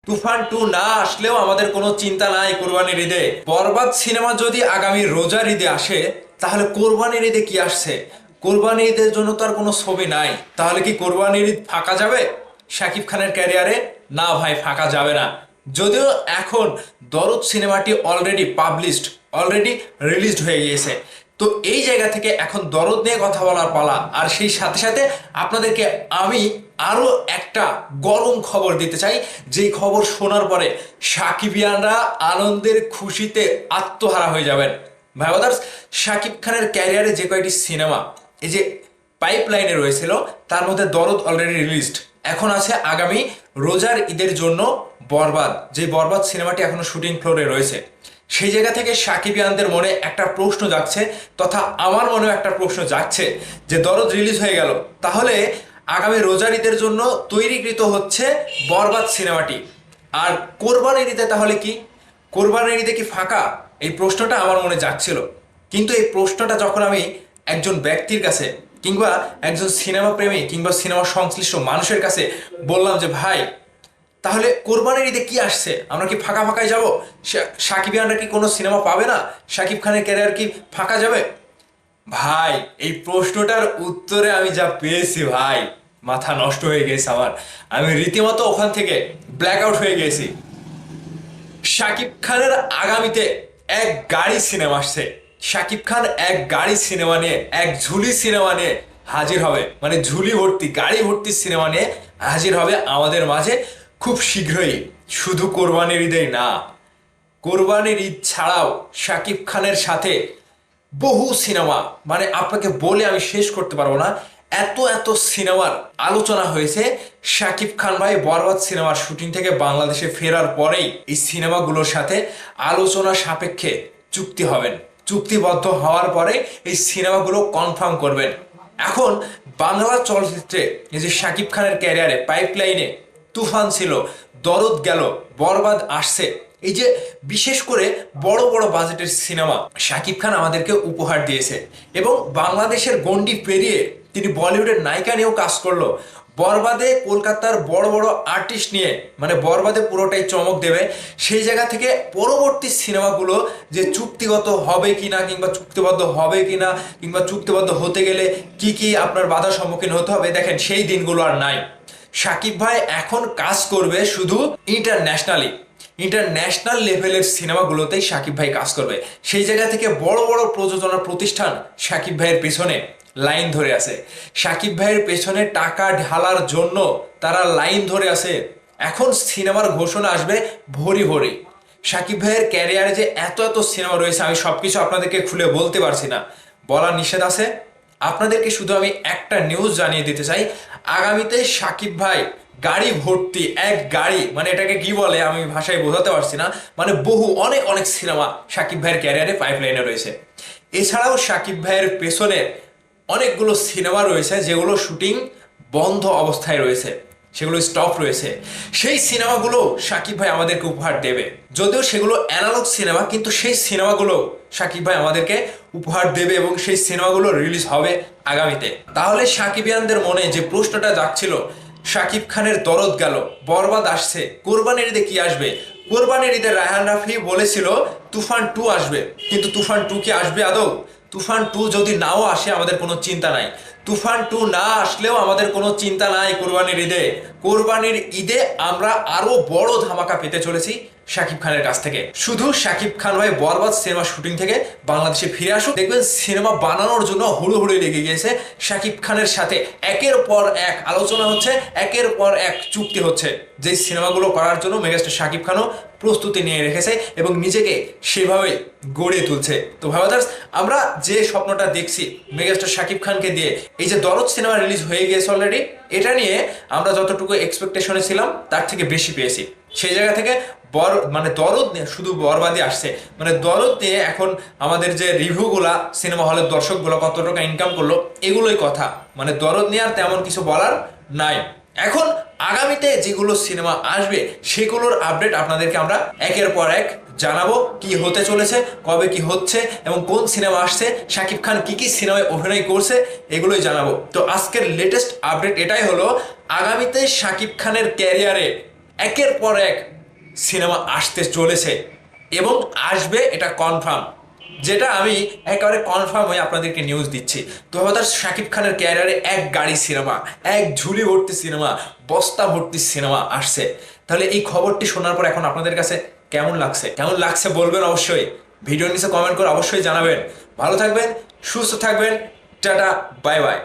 তুফান 2 না আসলেও আমাদের কোনো চিন্তা নাই কোরবানির ঈদে। বরবাদ সিনেমা যদি আগামী রোজার ঈদে আসে, তাহলে কোরবানির ঈদে কি আসছে? কোরবানির ঈদের জন্য তো আর কোনো ছবি নাই। তাহলে কি কোরবানির ঈদ ফাঁকা যাবে শাকিব খানের ক্যারিয়ারে? না ভাই, ফাঁকা যাবে না। যদিও এখন দরদ সিনেমাটি অলরেডি পাবলিশড, অলরেডি রিলিজড হয়ে গিয়েছে। তো এই জায়গা থেকে এখন দরদ নিয়ে কথা বলার পালা। আর সেই সাথে সাথে আপনাদেরকে আমি আরো একটা গরম খবর দিতে চাই, যেই খবর শোনার পরে সাকিবিয়ানরা আনন্দের খুশিতে আত্মহারা হয়ে যাবেন। ভাই ব্রাদার্স, শাকিব খানের ক্যারিয়ারে যে কয়টি সিনেমা এই যে পাইপলাইনে রয়েছিল, তার মধ্যে দরদ অলরেডি রিলিজড। এখন আছে আগামী রোজার ঈদের জন্য বরবাদ, যে বরবাদ সিনেমাটি এখনো শুটিং ফ্লোরে রয়েছে। সেই জায়গা থেকে সাকিবিয়ানদের মনে একটা প্রশ্ন জাগছে, তথা আমার মনেও একটা প্রশ্ন জাগছে যে দরদ রিলিজ হয়ে গেল, তাহলে আগামী রোজার ঈদের জন্য তৈরিকৃত হচ্ছে বরবাদ সিনেমাটি, আর কোরবানির ঈদে তাহলে কি? কোরবানির ঈদে কি ফাঁকা? এই প্রশ্নটা আমার মনে জাগছিল। কিন্তু এই প্রশ্নটা যখন আমি একজন ব্যক্তির কাছে কিংবা একজন সিনেমা প্রেমী কিংবা সিনেমা সংশ্লিষ্ট মানুষের কাছে বললাম যে ভাই, তাহলে কোরবানির ঈদে কি আসছে, আমরা কি ফাঁকা ফাঁকায় যাবো? সাকিবিয়ানরা কি কোনো সিনেমা পাবে না? শাকিব খানের ক্যারিয়ার কি ফাঁকা যাবে? ভাই, এই প্রশ্নটার উত্তরে আমি যা পেয়েছি ভাই, মাথা নষ্ট হয়ে গেছে আমার। আমি রীতিমতো ওখান থেকে ব্ল্যাক আউট হয়ে গেছি। শাকিব খানের আগামীতে এক গাড়ি সিনেমা আসছে। শাকিব খান এক গাড়ি সিনেমা নিয়ে, এক ঝুলি সিনেমা নিয়ে হাজির হবে, মানে ঝুলি ভর্তি, গাড়ি ভর্তি সিনেমা নিয়ে হাজির হবে আমাদের মাঝে খুব শীঘ্রই। শুধু কোরবানির ঈদেই না, কোরবানির ঈদ ছাড়াও শাকিব খানের সাথে বহু সিনেমা, মানে আপনাকে বলে আমি শেষ করতে পারবো না, এত এত সিনেমার আলোচনা হয়েছে। শাকিব খান ভাই বরবাদ সিনেমার শুটিং থেকে বাংলাদেশে ফেরার পরেই এই সিনেমাগুলোর সাথে আলোচনা সাপেক্ষে চুক্তি হবেন, চুক্তিবদ্ধ হওয়ার পরে এই সিনেমাগুলো কনফার্ম করবেন। এখন বাংলা চলচ্চিত্রে এই যে শাকিব খানের ক্যারিয়ারে পাইপলাইনে তুফান ছিল, দরদ গেল, বরবাদ আসছে, এই যে বিশেষ করে বড় বড় বাজেটের সিনেমা শাকিব খান আমাদেরকে উপহার দিয়েছে, এবং বাংলাদেশের গণ্ডি পেরিয়ে তিনি বলিউডের নায়িকা নিয়েও কাজ করলো। বরবাদে কলকাতার বড় বড় আর্টিস্ট নিয়ে, মানে বরবাদে পুরোটাই চমক দেবে। সেই জায়গা থেকে পরবর্তী সিনেমাগুলো যে চুক্তিগত হবে কিনা, কিংবা চুক্তিবদ্ধ হবে কিনা, কিংবা চুক্তিবদ্ধ হতে গেলে কি কি আপনার বাধার সম্মুখীন হতে হবে, দেখেন সেই দিনগুলো আর নাই। শাকিব ভাই এখন কাজ করবে শুধু ইন্টারন্যাশনালি, ইন্টারন্যাশনাল লেভেলের সিনেমাগুলোতেই শাকিব ভাই কাজ করবে। সেই জায়গা থেকে বড় বড় প্রযোজনা প্রতিষ্ঠান শাকিব ভাইয়ের পেছনে লাইন ধরে আছে। শাকিব ভাইয়ের পেছনে টাকা ঢালার জন্য তারা লাইন ধরে আছে। এখন সিনেমার ঘোষণা আসবে ভরি ভরি। শাকিব ভাইয়ের ক্যারিয়ারে যে এত এত সিনেমা রয়েছে, আমি সবকিছু আপনাদেরকে খুলে বলতে পারছি না, বলার নিষেধ আছে। আপনাদেরকে শুধু আমি একটা নিউজ জানিয়ে দিতে চাই, আগামীতে শাকিব ভাই গাড়ি ভর্তি, এক গাড়ি, মানে এটাকে কি বলে আমি ভাষায় বোঝাতে পারছি না, মানে বহু অনেক অনেক সিনেমা শাকিব ভাইয়ের ক্যারিয়ারে পাইপলাইনে রয়েছে। এছাড়াও শাকিব ভাইয়ের পেছনে অনেকগুলো সিনেমা রয়েছে যেগুলো শুটিং বন্ধ অবস্থায় রয়েছে, সেগুলো স্টপ রয়েছে। সেই সিনেমাগুলো শাকিব ভাই আমাদেরকে উপহার দেবে। যদিও সেগুলো অ্যানালগ সিনেমা, কিন্তু সেই সিনেমাগুলো শাকিব ভাই আমাদেরকে উপহার দেবে, এবং সেই সিনেমাগুলো রিলিজ হবে আগামীতে। তাহলে সাকিবিয়ানদের মনে যে প্রশ্নটা জাগছিল, শাকিব খানের দরদ গেল, বরবাদ আসছে, কোরবানির ঈদে কি আসবে? কোরবানির ঈদে রায়হান রাফি বলেছিল তুফান 2 আসবে, কিন্তু তুফান 2 কি আসবে আদৌ? তুফান 2 যদি নাও আসে আমাদের কোনো চিন্তা নাই। তুফান 2 না আসলেও আমাদের কোনো চিন্তা নাই কোরবানির ঈদে। কোরবানির ঈদে আমরা আরো বড় ধামাকা পেতে চলেছি শাকিব খানের কাছ থেকে। শুধু শাকিব খান ভাই বরবাদ সিনেমা শুটিং থেকে বাংলাদেশে ফিরে আসুক, দেখবেন সিনেমা বানানোর জন্য হুড়োহুড়ি লেগে গিয়েছে। শাকিব খানের সাথে একের পর এক আলোচনা হচ্ছে, একের পর এক চুক্তি হচ্ছে, যে সিনেমাগুলো করার জন্য মেগাস্টার শাকিব খানও প্রস্তুতি নিয়ে রেখেছে এবং নিজেকে সেভাবে গড়ে তুলছে। তো ভাবাদার্স, আমরা যে স্বপ্নটা দেখছি মেগাস্টার শাকিব খানকে দিয়ে, এই যে দরদ সিনেমা রিলিজ হয়ে গিয়েছে অলরেডি, এটা নিয়ে আমরা যতটুকু এক্সপেকটেশনে ছিলাম তার থেকে বেশি পেয়েছি। সেই জায়গা থেকে মানে দরদ নিয়ে শুধু বরবাদই আসছে, মানে দরদ নিয়ে এখন আমাদের যে রিভিউগুলা, সিনেমা হলের দর্শকগুলো কত টাকা ইনকাম করলো, এগুলোই কথা। মানে দরদ নিয়ে আর তেমন কিছু বলার নাই। এখন আগামীতে যেগুলো সিনেমা আসবে সেগুলোর আপডেট আপনাদেরকে আমরা একের পর এক জানাবো, কি হতে চলেছে, কবে কি হচ্ছে, এবং কোন সিনেমা আসছে, শাকিব খান কি কি সিনেমায় অভিনয় করছে, এগুলোই জানাবো। তো আজকের লেটেস্ট আপডেট এটাই হলো, আগামীতে শাকিব খানের ক্যারিয়ারে একের পর এক সিনেমা আসতে চলেছে এবং আসবে, এটা কনফার্ম। যেটা আমি একেবারে কনফার্ম হয়ে আপনাদেরকে নিউজ দিচ্ছি। তো হয়তো শাকিব খানের ক্যারিয়ারে এক গাড়ি সিনেমা, এক ঝুলি ভর্তি সিনেমা, বস্তা ভর্তি সিনেমা আসছে। তাহলে এই খবরটি শোনার পর এখন আপনাদের কাছে কেমন লাগছে বলবেন অবশ্যই। ভিডিওর নিচে কমেন্ট করে অবশ্যই জানাবেন। ভালো থাকবেন, সুস্থ থাকবেন, টাটা, বাই বাই।